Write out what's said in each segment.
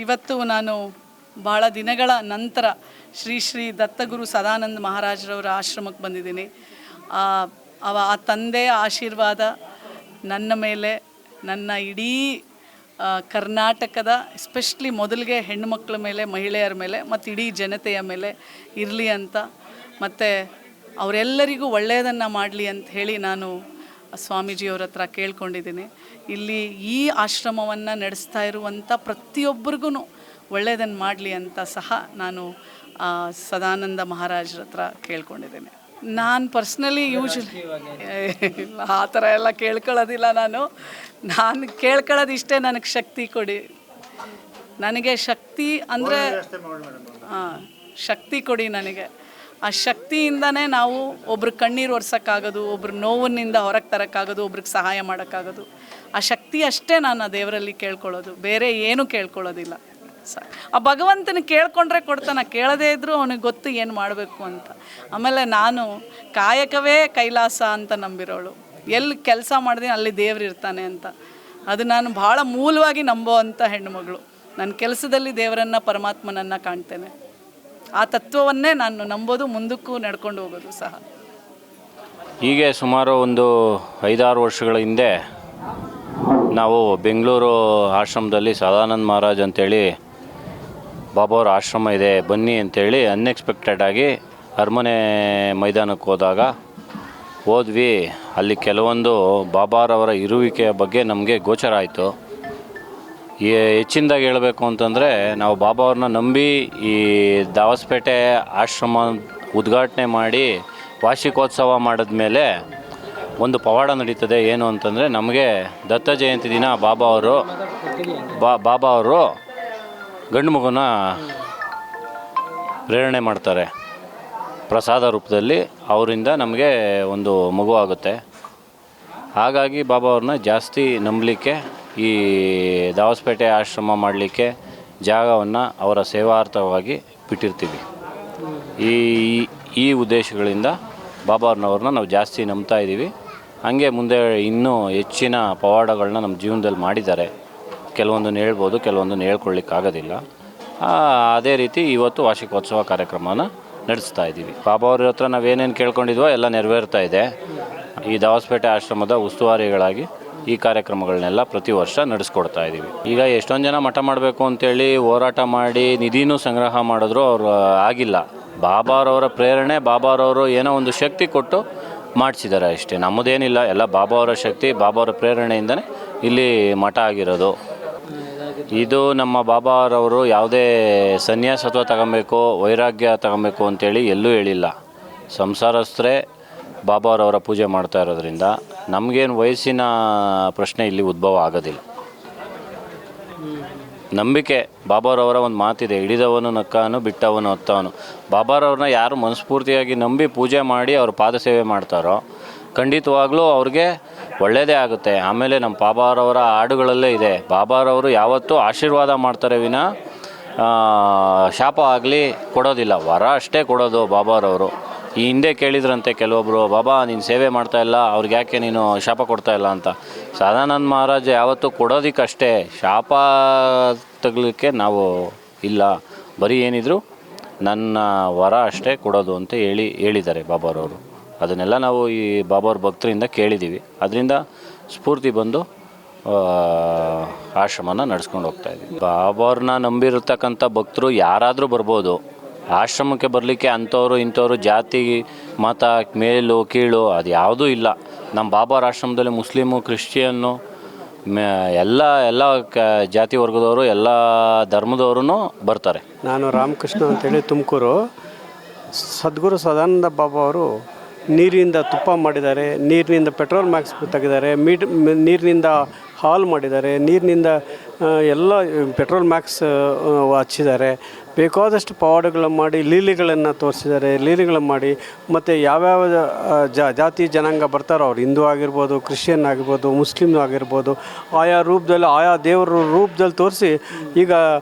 ಇವತ್ತು ನಾನು ಭಾಳ ದಿನಗಳ ನಂತರ ಶ್ರೀ ಶ್ರೀ ದತ್ತಗುರು ಸದಾನಂದ ಮಹಾರಾಜರವರ ಆಶ್ರಮಕ್ಕೆ ಬಂದಿದ್ದೀನಿ. ಆ ತಂದೆಯ ಆಶೀರ್ವಾದ ನನ್ನ ಮೇಲೆ, ನನ್ನ ಇಡೀ ಕರ್ನಾಟಕದ ಎಸ್ಪೆಷಲಿ ಮೊದಲಿಗೆ ಹೆಣ್ಣುಮಕ್ಕಳ ಮೇಲೆ, ಮಹಿಳೆಯರ ಮೇಲೆ ಮತ್ತು ಇಡೀ ಜನತೆಯ ಮೇಲೆ ಇರಲಿ ಅಂತ, ಮತ್ತು ಅವರೆಲ್ಲರಿಗೂ ಒಳ್ಳೆಯದನ್ನು ಮಾಡಲಿ ಅಂತ ಹೇಳಿ ನಾನು ಸ್ವಾಮೀಜಿಯವ್ರ ಹತ್ರ ಕೇಳ್ಕೊಂಡಿದ್ದೀನಿ. ಇಲ್ಲಿ ಈ ಆಶ್ರಮವನ್ನು ನಡೆಸ್ತಾ ಇರುವಂಥ ಪ್ರತಿಯೊಬ್ಬರಿಗೂ ಒಳ್ಳೆಯದನ್ನು ಮಾಡಲಿ ಅಂತ ಸಹ ನಾನು ಸದಾನಂದ ಮಹಾರಾಜರ ಹತ್ರ ಕೇಳ್ಕೊಂಡಿದ್ದೀನಿ. ನಾನು ಪರ್ಸ್ನಲಿ ಯೂಶ್ವಲಿ ಆ ಥರ ಎಲ್ಲ ಕೇಳ್ಕೊಳ್ಳೋದಿಲ್ಲ. ನಾನು ಕೇಳ್ಕೊಳ್ಳೋದು ಇಷ್ಟೇ, ನನಗೆ ಶಕ್ತಿ ಕೊಡಿ, ನನಗೆ ಶಕ್ತಿ ಅಂದರೆ ಶಕ್ತಿ ಕೊಡಿ ನನಗೆ. ಆ ಶಕ್ತಿಯಿಂದನೇ ನಾವು ಒಬ್ರು ಕಣ್ಣೀರು ಒರೆಸೋಕ್ಕಾಗೋದು, ಒಬ್ರು ನೋವಿನಿಂದ ಹೊರಗೆ ತರೋಕ್ಕಾಗೋದು, ಒಬ್ರಿಗೆ ಸಹಾಯ ಮಾಡೋಕ್ಕಾಗೋದು. ಆ ಶಕ್ತಿ ಅಷ್ಟೇ ನಾನು ಆ ದೇವರಲ್ಲಿ ಕೇಳ್ಕೊಳ್ಳೋದು, ಬೇರೆ ಏನೂ ಕೇಳ್ಕೊಳ್ಳೋದಿಲ್ಲ. ಆ ಭಗವಂತನ ಕೇಳ್ಕೊಂಡ್ರೆ ಕೊಡ್ತಾನೆ, ಕೇಳದೇ ಇದ್ದರೂ ಅವನಿಗೆ ಗೊತ್ತು ಏನು ಮಾಡಬೇಕು ಅಂತ. ಆಮೇಲೆ ನಾನು ಕಾಯಕವೇ ಕೈಲಾಸ ಅಂತ ನಂಬಿರೋಳು. ಎಲ್ಲಿ ಕೆಲಸ ಮಾಡಿದೆ ಅಲ್ಲಿ ದೇವ್ರು ಇರ್ತಾನೆ ಅಂತ, ಅದು ನಾನು ಭಾಳ ಮೂಲವಾಗಿ ನಂಬೋ ಅಂಥ ಹೆಣ್ಣುಮಗಳು. ನನ್ನ ಕೆಲಸದಲ್ಲಿ ದೇವರನ್ನು, ಪರಮಾತ್ಮನನ್ನು ಕಾಣ್ತೇನೆ. ಆ ತತ್ವವನ್ನೇ ನಾನು ನಂಬೋದು, ಮುಂದಕ್ಕೂ ನಡ್ಕೊಂಡು ಹೋಗೋದು ಸಹ. ಹೀಗೆ ಸುಮಾರು ಒಂದು 5-6 ವರ್ಷಗಳ ಹಿಂದೆ ನಾವು ಬೆಂಗಳೂರು ಆಶ್ರಮದಲ್ಲಿ ಸದಾನಂದ ಮಹಾರಾಜ್ ಅಂತೇಳಿ ಬಾಬಾವ್ರ ಆಶ್ರಮ ಇದೆ ಬನ್ನಿ ಅಂತೇಳಿ ಅನ್ಎಕ್ಸ್ಪೆಕ್ಟೆಡಾಗಿ ಅರಮನೆ ಮೈದಾನಕ್ಕೆ ಹೋದ್ವಿ. ಅಲ್ಲಿ ಕೆಲವೊಂದು ಬಾಬಾರವರ ಇರುವಿಕೆಯ ಬಗ್ಗೆ ನಮಗೆ ಗೋಚರ ಆಯಿತು. ಹೆಚ್ಚಿನದಾಗಿ ಹೇಳಬೇಕು ಅಂತಂದರೆ, ನಾವು ಬಾಬಾವ್ರನ್ನ ನಂಬಿ ಈ ದಾವಸ್ಪೇಟೆ ಆಶ್ರಮ ಉದ್ಘಾಟನೆ ಮಾಡಿ ವಾರ್ಷಿಕೋತ್ಸವ ಮಾಡಿದ್ಮೇಲೆ ಒಂದು ಪವಾಡ ನಡೀತದೆ. ಏನು ಅಂತಂದರೆ, ನಮಗೆ ದತ್ತ ಜಯಂತಿ ದಿನ ಬಾಬಾ ಅವರು ಗಂಡು ಮಗುನ ಪ್ರೇರಣೆ ಮಾಡ್ತಾರೆ ಪ್ರಸಾದ ರೂಪದಲ್ಲಿ. ಅವರಿಂದ ನಮಗೆ ಒಂದು ಮಗು ಆಗುತ್ತೆ. ಹಾಗಾಗಿ ಬಾಬಾ ಅವ್ರನ್ನ ಜಾಸ್ತಿ ನಂಬಲಿಕ್ಕೆ, ಈ ದಾವಸ್ಪೇಟೆ ಆಶ್ರಮ ಮಾಡಲಿಕ್ಕೆ ಜಾಗವನ್ನು ಅವರ ಸೇವಾರ್ಥವಾಗಿ ಬಿಟ್ಟಿರ್ತೀವಿ. ಈ ಉದ್ದೇಶಗಳಿಂದ ಬಾಬಾ ಅವ್ರನ್ನ ನಾವು ಜಾಸ್ತಿ ನಂಬ್ತಾ ಇದ್ದೀವಿ. ಹಾಗೆ ಮುಂದೆ ಇನ್ನೂ ಹೆಚ್ಚಿನ ಪವಾಡಗಳನ್ನ ನಮ್ಮ ಜೀವನದಲ್ಲಿ ಮಾಡಿದ್ದಾರೆ. ಕೆಲವೊಂದನ್ನು ಹೇಳ್ಬೋದು, ಕೆಲವೊಂದನ್ನು ಹೇಳ್ಕೊಳ್ಳಿಕ್ಕಾಗೋದಿಲ್ಲ. ಅದೇ ರೀತಿ ಇವತ್ತು ವಾರ್ಷಿಕೋತ್ಸವ ಕಾರ್ಯಕ್ರಮನ ನಡೆಸ್ತಾ ಇದ್ದೀವಿ. ಬಾಬಾ ಅವ್ರ ಹತ್ರ ನಾವೇನೇನು ಕೇಳ್ಕೊಂಡಿದ್ವೋ ಎಲ್ಲ ನೆರವೇರ್ತಾ ಇದೆ. ಈ ದಾವಸ್ಪೇಟೆ ಆಶ್ರಮದ ಉಸ್ತುವಾರಿಗಳಾಗಿ ಈ ಕಾರ್ಯಕ್ರಮಗಳನ್ನೆಲ್ಲ ಪ್ರತಿ ವರ್ಷ ನಡೆಸ್ಕೊಡ್ತಾ ಇದ್ದೀವಿ. ಈಗ ಎಷ್ಟೊಂದು ಜನ ಮಠ ಮಾಡಬೇಕು ಅಂತೇಳಿ ಹೋರಾಟ ಮಾಡಿ ನಿಧಿನೂ ಸಂಗ್ರಹ ಮಾಡಿದ್ರು, ಅವರು ಆಗಿಲ್ಲ. ಬಾಬಾರವರ ಪ್ರೇರಣೆ, ಬಾಬಾರವರು ಏನೋ ಒಂದು ಶಕ್ತಿ ಕೊಟ್ಟು ಮಾಡಿಸಿದ್ದಾರೆ ಅಷ್ಟೇ. ನಮ್ಮದೇನಿಲ್ಲ, ಎಲ್ಲ ಬಾಬಾವರ ಶಕ್ತಿ, ಬಾಬಾವರ ಪ್ರೇರಣೆಯಿಂದನೇ ಇಲ್ಲಿ ಮಠ ಆಗಿರೋದು. ಇದು ನಮ್ಮ ಬಾಬಾರವರು ಯಾವುದೇ ಸನ್ಯಾಸತ್ವ ತಗೊಬೇಕು, ವೈರಾಗ್ಯ ತಗೊಬೇಕು ಅಂತೇಳಿ ಎಲ್ಲೂ ಹೇಳಿಲ್ಲ. ಸಂಸಾರಸ್ಥರೇ ಬಾಬಾರವರ ಪೂಜೆ ಮಾಡ್ತಾ ಇರೋದ್ರಿಂದ ನಮಗೇನು ವಯಸ್ಸಿನ ಪ್ರಶ್ನೆ ಇಲ್ಲಿ ಉದ್ಭವ ಆಗೋದಿಲ್ಲ. ನಂಬಿಕೆ, ಬಾಬಾರವರ ಒಂದು ಮಾತಿದೆ, ಹಿಡಿದವನು ನಕ್ಕವನು, ಬಿಟ್ಟವನು ಹೊತ್ತವನು. ಬಾಬಾರವ್ರನ್ನ ಯಾರು ಮನಸ್ಫೂರ್ತಿಯಾಗಿ ನಂಬಿ ಪೂಜೆ ಮಾಡಿ ಅವ್ರ ಪಾದ ಸೇವೆ ಮಾಡ್ತಾರೋ ಖಂಡಿತವಾಗ್ಲೂ ಅವ್ರಿಗೆ ಒಳ್ಳೆಯದೇ ಆಗುತ್ತೆ. ಆಮೇಲೆ ನಮ್ಮ ಬಾಬಾರವರ ಹಾಡುಗಳಲ್ಲೇ ಇದೆ, ಬಾಬಾರವರು ಯಾವತ್ತೂ ಆಶೀರ್ವಾದ ಮಾಡ್ತಾರೆ ವಿನ ಶಾಪ ಆಗಲಿ ಕೊಡೋದಿಲ್ಲ, ವರ ಅಷ್ಟೇ ಕೊಡೋದು ಬಾಬಾರವರು. ಈ ಹಿಂದೆ ಕೇಳಿದ್ರಂತೆ ಕೆಲವೊಬ್ಬರು, ಬಾಬಾ ನೀನು ಸೇವೆ ಮಾಡ್ತಾಯಿಲ್ಲ, ಅವ್ರಿಗೆ ಯಾಕೆ ನೀನು ಶಾಪ ಕೊಡ್ತಾಯಿಲ್ಲ ಅಂತ. ಸದಾನಂದ ಮಹಾರಾಜ ಯಾವತ್ತೂ ಕೊಡೋದಕ್ಕಷ್ಟೇ, ಶಾಪ ತಗಲಿಕ್ಕೆ ನಾವು ಇಲ್ಲ, ಬರೀ ಏನಿದ್ರು ನನ್ನ ವರ ಅಷ್ಟೇ ಕೊಡೋದು ಅಂತ ಹೇಳಿದ್ದಾರೆ ಬಾಬಾರವರು. ಅದನ್ನೆಲ್ಲ ನಾವು ಈ ಬಾಬಾವ್ರ ಭಕ್ತರಿಂದ ಕೇಳಿದ್ದೀವಿ. ಅದರಿಂದ ಸ್ಫೂರ್ತಿ ಬಂದು ಆಶ್ರಮನ ನಡೆಸ್ಕೊಂಡು ಹೋಗ್ತಾಯಿದ್ದೀವಿ. ಬಾಬಾವ್ರನ್ನ ನಂಬಿರತಕ್ಕಂಥ ಭಕ್ತರು ಯಾರಾದರೂ ಬರ್ಬೋದು. ಆಶ್ರಮಕ್ಕೆ ಬರಲಿಕ್ಕೆ ಅಂಥವ್ರು ಇಂಥವ್ರು ಜಾತಿ ಮತ ಮೇಲು ಕೀಳು ಅದು ಯಾವುದೂ ಇಲ್ಲ. ನಮ್ಮ ಬಾಬಾರ ಆಶ್ರಮದಲ್ಲಿ ಮುಸ್ಲಿಮು, ಕ್ರಿಶ್ಚಿಯನ್ನು ಎಲ್ಲ ಜಾತಿ ವರ್ಗದವರು, ಎಲ್ಲ ಧರ್ಮದವರು ಬರ್ತಾರೆ. ನಾನು ರಾಮಕೃಷ್ಣ ಅಂತೇಳಿ ತುಮಕೂರು. ಸದ್ಗುರು ಸದಾನಂದ ಬಾಬಾ ಅವರು ನೀರಿನಿಂದ ತುಪ್ಪ ಮಾಡಿದ್ದಾರೆ, ನೀರಿನಿಂದ ಪೆಟ್ರೋಲ್ ಮ್ಯಾಕ್ಸ್ ತೆಗೆದಿದ್ದಾರೆ, ನೀರಿನಿಂದ ಹಾಲು ಮಾಡಿದ್ದಾರೆ, ನೀರಿನಿಂದ ಎಲ್ಲ ಪೆಟ್ರೋಲ್ ಮ್ಯಾಕ್ಸ್ ಹಚ್ಚಿದ್ದಾರೆ. ಬೇಕಾದಷ್ಟು ಪವಾಡಗಳನ್ನು ಮಾಡಿ ಲೀಲೆಗಳನ್ನು ತೋರಿಸಿದ್ದಾರೆ. ಲೀಲೆಗಳನ್ನು ಮಾಡಿ ಮತ್ತು ಯಾವ್ಯಾವ ಜಾತಿ ಜನಾಂಗ ಬರ್ತಾರೋ ಅವ್ರು ಹಿಂದೂ ಆಗಿರ್ಬೋದು, ಕ್ರಿಶ್ಚಿಯನ್ ಆಗಿರ್ಬೋದು, ಮುಸ್ಲಿಮ್ ಆಗಿರ್ಬೋದು, ಆಯಾ ರೂಪದಲ್ಲಿ ಆಯಾ ದೇವರ ರೂಪದಲ್ಲಿ ತೋರಿಸಿ, ಈಗ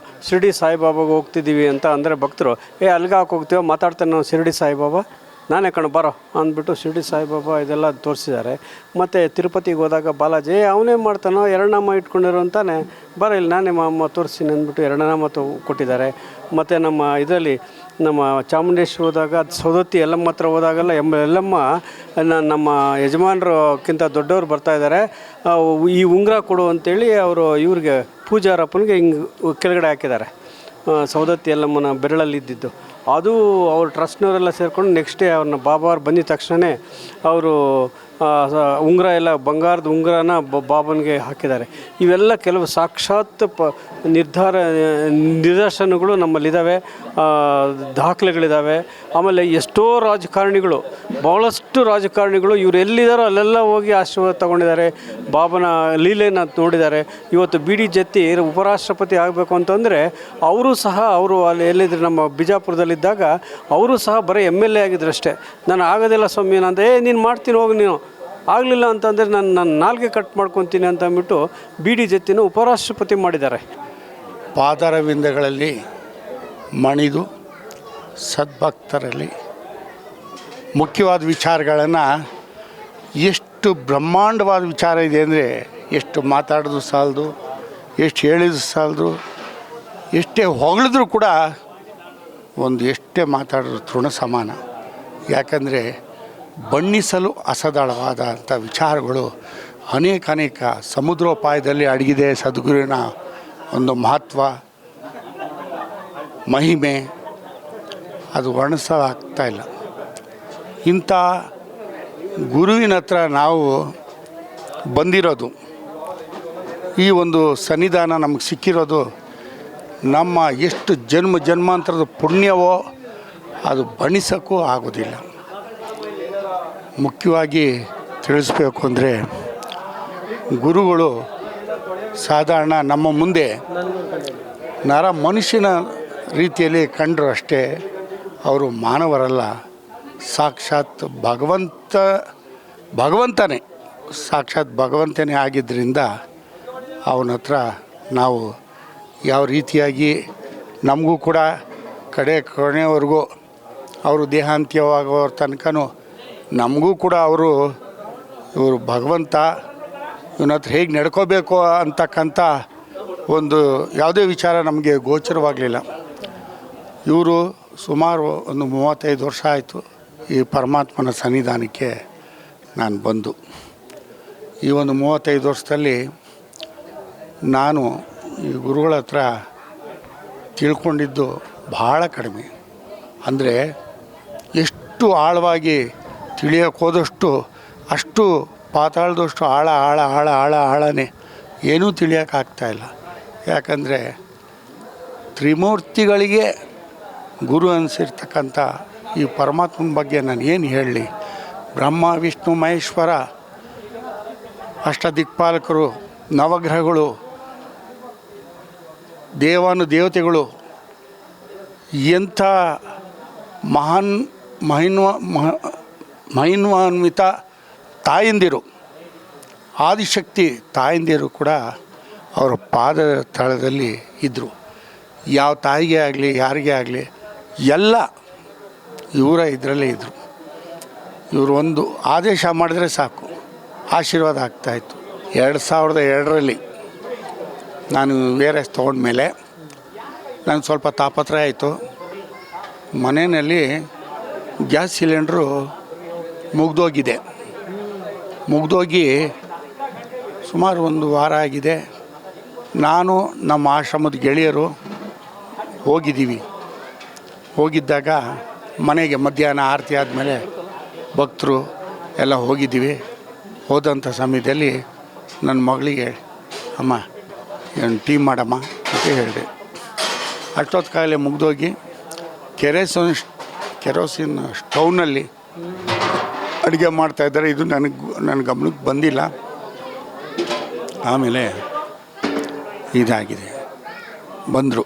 ಶಿರ್ಡಿ ಸಾಯಿಬಾಬಾಗೆ ಹೋಗ್ತಿದ್ದೀವಿ ಅಂತ ಅಂದರೆ ಭಕ್ತರು, ಅಲ್ಲಿಗೆ ಹಾಕಿ ಹೋಗ್ತೀವೋ ಮಾತಾಡ್ತಾನೆ ನಾವು ಶಿರ್ಡಿ ಸಾಯಿಬಾಬಾ ನಾನೇ ಕಣು ಬರೋ ಅಂದ್ಬಿಟ್ಟು ಶಿರ್ಡಿ ಸಾಯಿಬಾಬಾ ಇದೆಲ್ಲ ತೋರಿಸಿದ್ದಾರೆ. ಮತ್ತು ತಿರುಪತಿಗೆ ಹೋದಾಗ ಬಾಲಾಜಿ ಅವನೇ ಮಾಡ್ತಾನೋ ಎರಡನಾಮ ಇಟ್ಕೊಂಡಿರೋ ಅಂತಾನೆ, ಬರ ಇಲ್ಲಿ ನಾನೇ ತೋರಿಸ್ತೀನಿ ಅಂದ್ಬಿಟ್ಟು ಎರಡನಾಮ ಕೊಟ್ಟಿದ್ದಾರೆ. ಮತ್ತು ನಮ್ಮ ಇದರಲ್ಲಿ ನಮ್ಮ ಚಾಮುಂಡೇಶ್ವರಿ ಹೋದಾಗ ಸೌದತ್ತಿ ಎಲ್ಲಮ್ಮ ಹತ್ರ ಹೋದಾಗೆಲ್ಲ ಎಲ್ಲಮ್ಮ ನಮ್ಮ ಯಜಮಾನರಕ್ಕಿಂತ ದೊಡ್ಡವರು ಬರ್ತಾಯಿದ್ದಾರೆ, ಈ ಉಂಗುರ ಕೊಡು ಅಂತೇಳಿ ಅವರು ಇವ್ರಿಗೆ ಪೂಜಾರಪ್ಪನಿಗೆ ಹಿಂಗೆ ಕೆಳಗಡೆ ಹಾಕಿದ್ದಾರೆ, ಸೌದತ್ತಿ ಎಲ್ಲಮ್ಮನ ಬೆರಳಲ್ಲಿ ಇದ್ದಿದ್ದು. ಅದು ಅವ್ರ ಟ್ರಸ್ಟ್ನವರೆಲ್ಲ ಸೇರಿಕೊಂಡು ನೆಕ್ಸ್ಟ್ ಡೇ ಅವ್ರನ್ನ ಬಾಬಾ ಬಂದಿದ ತಕ್ಷಣ ಅವರು ಉಂಗುರ ಎಲ್ಲ ಬಂಗಾರದ ಉಂಗುರನ ಬಾಬನಿಗೆ ಹಾಕಿದ್ದಾರೆ. ಇವೆಲ್ಲ ಕೆಲವು ಸಾಕ್ಷಾತ್ ನಿದರ್ಶನಗಳು ನಮ್ಮಲ್ಲಿದ್ದಾವೆ, ದಾಖಲೆಗಳಿದ್ದಾವೆ. ಆಮೇಲೆ ಎಷ್ಟೋ ರಾಜಕಾರಣಿಗಳು, ಭಾಳಷ್ಟು ರಾಜಕಾರಣಿಗಳು ಇವರು ಎಲ್ಲಿದ್ದಾರೋ ಅಲ್ಲೆಲ್ಲ ಹೋಗಿ ಆಶೀರ್ವಾದ ತಗೊಂಡಿದ್ದಾರೆ, ಬಾಬನ ಲೀಲೆನ ನೋಡಿದ್ದಾರೆ. ಇವತ್ತು ಬಿ ಡಿ ಜತ್ತಿ ಉಪರಾಷ್ಟ್ರಪತಿ ಆಗಬೇಕು ಅಂತಂದರೆ ಅವರು ಅಲ್ಲಿ ಎಲ್ಲಿದ್ರು ನಮ್ಮ ಬಿಜಾಪುರದಲ್ಲಿದ್ದಾಗ ಅವರು ಸಹ ಬರೀ MLA ಆಗಿದ್ರು ಅಷ್ಟೇ. ನಾನು ಆಗೋದಿಲ್ಲ ಸ್ವಾಮಿ ನಂದು, ನೀನು ಮಾಡ್ತೀನಿ ಹೋಗಿ, ನೀನು ಆಗಲಿಲ್ಲ ಅಂತಂದರೆ ನಾನು ನಾಲ್ಗೆ ಕಟ್ ಮಾಡ್ಕೊತೀನಿ ಅಂತ ಅಂದ್ಬಿಟ್ಟು ಬಿ ಡಿ ಜತ್ತಿನ ಉಪರಾಷ್ಟ್ರಪತಿ ಮಾಡಿದ್ದಾರೆ. ಪಾದಾರವಿಂದಗಳಲ್ಲಿ ಮಣಿದು ಸದ್ಭಕ್ತರಲ್ಲಿ ಮುಖ್ಯವಾದ ವಿಚಾರಗಳನ್ನು, ಎಷ್ಟು ಬ್ರಹ್ಮಾಂಡವಾದ ವಿಚಾರ ಇದೆ ಅಂದರೆ ಎಷ್ಟು ಮಾತಾಡೋದು ಸಾಲದು, ಎಷ್ಟು ಹೇಳಿದ್ರು ಸಾಲದು, ಎಷ್ಟೇ ಹೊಗಳಿದ್ರೂ ಕೂಡ ಎಷ್ಟೇ ಮಾತಾಡಿದ್ರು ತೃಣ ಸಮಾನ. ಯಾಕಂದರೆ ಬಣ್ಣಿಸಲು ಅಸದಳವಾದಂಥ ವಿಚಾರಗಳು ಅನೇಕ ಸಮುದ್ರೋಪಾಯದಲ್ಲಿ ಅಡಗಿದೆ. ಸದ್ಗುರುವಿನ ಒಂದು ಮಹತ್ವ, ಮಹಿಮೆ ಅದು ವರ್ಣಿಸಲಾಗ್ತಾ ಇಲ್ಲ. ಇಂಥ ಗುರುವಿನ ಹತ್ರ ನಾವು ಬಂದಿರೋದು, ಈ ಒಂದು ಸನ್ನಿಧಾನ ನಮಗೆ ಸಿಕ್ಕಿರೋದು ನಮ್ಮ ಎಷ್ಟು ಜನ್ಮಾಂತರದ ಪುಣ್ಯವೋ ಅದು ಬಣ್ಣಿಸೋಕ್ಕೂ ಆಗೋದಿಲ್ಲ. ಮುಖ್ಯವಾಗಿ ತಿಳಿಸ್ಬೇಕು ಅಂದರೆ ಗುರುಗಳು ಸಾಧಾರಣ ನಮ್ಮ ಮುಂದೆ ಮನುಷ್ಯನ ರೀತಿಯಲ್ಲಿ ಕಂಡರು ಅಷ್ಟೇ, ಅವರು ಮಾನವರಲ್ಲ, ಸಾಕ್ಷಾತ್ ಭಗವಂತನೇ ಸಾಕ್ಷಾತ್ ಭಗವಂತನೇ ಆಗಿದ್ದರಿಂದ ಅವನ ಹತ್ರ ನಾವು ಯಾವ ರೀತಿಯಾಗಿ ನಮಗೂ ಕೂಡ ಕೊನೆಯವರೆಗೂ ಅವರು ದೇಹಾಂತ್ಯವಾಗೋರ ತನಕನೂ ನಮಗೂ ಕೂಡ ಇವರು ಭಗವಂತ ಇವನ ಹತ್ರ ಹೇಗೆ ನಡ್ಕೋಬೇಕು ಅಂತಕ್ಕಂಥ ಒಂದು ಯಾವುದೇ ವಿಚಾರ ನಮಗೆ ಗೋಚರವಾಗಲಿಲ್ಲ. ಇವರು ಸುಮಾರು 35 ವರ್ಷ ಆಯಿತು ಈ ಪರಮಾತ್ಮನ ಸನ್ನಿಧಾನಕ್ಕೆ ನಾನು ಬಂದು. ಈ 35 ವರ್ಷದಲ್ಲಿ ನಾನು ಈ ಗುರುಗಳ ಹತ್ರ ತಿಳ್ಕೊಂಡಿದ್ದು ಭಾಳ ಕಡಿಮೆ. ಅಂದರೆ ಎಷ್ಟು ಆಳವಾಗಿ ತಿಳಿಯೋಕ್ಕೆ ಹೋದಷ್ಟು ಅಷ್ಟು ಪಾತಾಳದಷ್ಟು ಆಳನೇ ಏನೂ ತಿಳಿಯೋಕ್ಕಾಗ್ತಾಯಿಲ್ಲ. ಯಾಕಂದರೆ ತ್ರಿಮೂರ್ತಿಗಳಿಗೆ ಗುರು ಅನಿಸಿರ್ತಕ್ಕಂಥ ಈ ಪರಮಾತ್ಮನ ಬಗ್ಗೆ ನಾನು ಏನು ಹೇಳಲಿ. ಬ್ರಹ್ಮ ವಿಷ್ಣು ಮಹೇಶ್ವರ, ಅಷ್ಟದಿಕ್ಪಾಲಕರು, ನವಗ್ರಹಗಳು, ದೇವತೆಗಳು, ಎಂಥ ಮಹಿನ್ವಾನ್ವಿತ ತಾಯಂದಿರು, ಆದಿಶಕ್ತಿ ತಾಯಂದಿರು ಕೂಡ ಅವರ ಪಾದ ತಳದಲ್ಲಿ ಇದ್ದರು. ಯಾವ ತಾಯಿಗೆ ಆಗಲಿ ಯಾರಿಗೇ ಆಗಲಿ ಎಲ್ಲ ಇವರ ಇದರಲ್ಲೇ ಇದ್ದರು. ಇವರು ಒಂದು ಆದೇಶ ಮಾಡಿದ್ರೆ ಸಾಕು, ಆಶೀರ್ವಾದ ಆಗ್ತಾಯಿತ್ತು. 2002ರಲ್ಲಿ ನಾನು VRS ತೊಗೊಂಡ್ಮೇಲೆ ನನಗೆ ಸ್ವಲ್ಪ ತಾಪತ್ರೆ ಆಯಿತು. ಮನೆಯಲ್ಲಿ ಗ್ಯಾಸ್ ಸಿಲಿಂಡ್ರು ಮುಗ್ದೋಗಿ ಸುಮಾರು 1 ವಾರ ಆಗಿದೆ. ನಾನು ನಮ್ಮ ಆಶ್ರಮದ ಗೆಳೆಯರು ಹೋಗಿದ್ದಾಗ ಮನೆಗೆ ಮಧ್ಯಾಹ್ನ ಆರತಿ ಆದಮೇಲೆ ಭಕ್ತರು ಎಲ್ಲ ಹೋದಂಥ ಸಮಯದಲ್ಲಿ ನನ್ನ ಮಗಳಿಗೆ, ಅಮ್ಮ ಏನು ಟೀ ಮಾಡಮ್ಮ ಅಂತ ಹೇಳಿದೆ. ಅಷ್ಟೊತ್ತು ಕಾಲೇ ಮುಗ್ದೋಗಿ ಕೆರೋಸಿನ್ ಸ್ಟೌವ್ನಲ್ಲಿ ಅಡುಗೆ ಮಾಡ್ತಾಯಿದ್ದಾರೆ. ಇದು ನನ್ನ ಗಮನಕ್ಕೆ ಬಂದಿಲ್ಲ. ಆಮೇಲೆ ಇದಾಗಿದೆ. ಬಂದರು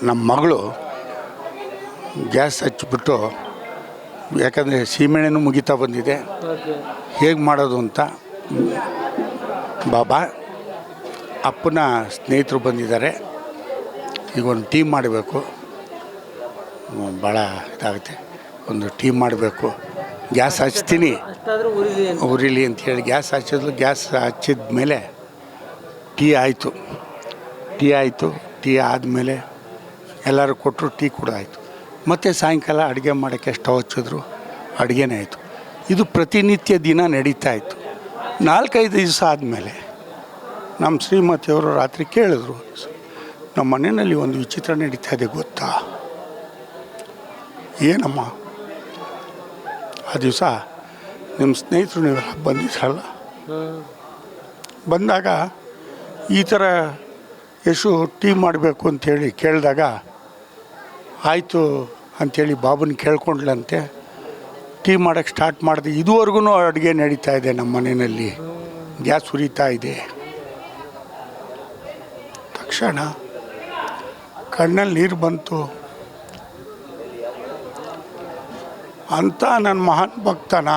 ನಮ್ಮ ಮಗಳು ಗ್ಯಾಸ್ ಹಚ್ಚಿಬಿಟ್ಟು, ಯಾಕಂದರೆ ಸೀಮೆಣ್ಣೆನೂ ಮುಗಿತಾ ಬಂದಿದೆ, ಹೇಗೆ ಮಾಡೋದು ಅಂತ, ಬಾಬಾ ಅಪ್ಪನ ಸ್ನೇಹಿತರು ಬಂದಿದ್ದಾರೆ, ಈಗ ಒಂದು ಟೀಮ್ ಮಾಡಬೇಕು, ಭಾಳ ಇದಾಗುತ್ತೆ. ಒಂದು ಟೀ ಮಾಡಬೇಕು, ಗ್ಯಾಸ್ ಹಚ್ತೀನಿ ಉರಿಲಿ ಅಂಥೇಳಿ ಗ್ಯಾಸ್ ಹಚ್ಚಿದ್ಲು. ಗ್ಯಾಸ್ ಹಚ್ಚಿದ ಮೇಲೆ ಟೀ ಆಯಿತು. ಟೀ ಆದಮೇಲೆ ಎಲ್ಲರೂ ಕೊಟ್ಟರು, ಟೀ ಕೂಡ ಆಯಿತು. ಮತ್ತು ಸಾಯಂಕಾಲ ಅಡುಗೆ ಮಾಡೋಕ್ಕೆ ಸ್ಟವ್ ಹಚ್ಚಿದ್ರು, ಅಡುಗೆನೇ ಆಯಿತು. ಇದು ಪ್ರತಿನಿತ್ಯ ದಿನ ನಡೀತಾ ಇತ್ತು. 4-5 ದಿವಸ ಆದಮೇಲೆ ನಮ್ಮ ಶ್ರೀಮತಿಯವರು ರಾತ್ರಿ ಕೇಳಿದ್ರು, ನಮ್ಮ ಮನೆಯಲ್ಲಿ ಒಂದು ವಿಚಿತ್ರ ನಡೀತಾ ಇದೆ ಗೊತ್ತಾ? ಏನಮ್ಮ? ಆ ದಿವಸ ನಿಮ್ಮ ಸ್ನೇಹಿತರು ನೀವೆಲ್ಲ ಬಂದಿದ್ರಲ್ಲ, ಬಂದಾಗ ಈ ಥರ ಯಶು ಟೀ ಮಾಡಬೇಕು ಅಂಥೇಳಿ ಕೇಳಿದಾಗ ಆಯಿತು ಅಂಥೇಳಿ ಬಾಬುನ ಕೇಳ್ಕೊಂಡ್ಲಂತೆ. ಟೀ ಮಾಡೋಕ್ಕೆ ಸ್ಟಾರ್ಟ್ ಮಾಡಿದೆ. ಇದುವರೆಗೂ ಅಡುಗೆ ನಡೀತಾ ಇದೆ ನಮ್ಮ ಮನೆಯಲ್ಲಿ, ಗ್ಯಾಸ್ ಉರಿತಾ ಇದೆ. ತಕ್ಷಣ ಕಣ್ಣಲ್ಲಿ ನೀರು ಬಂತು. ಅಂಥ ನನ್ನ ಮಹಾನ್ ಭಕ್ತನ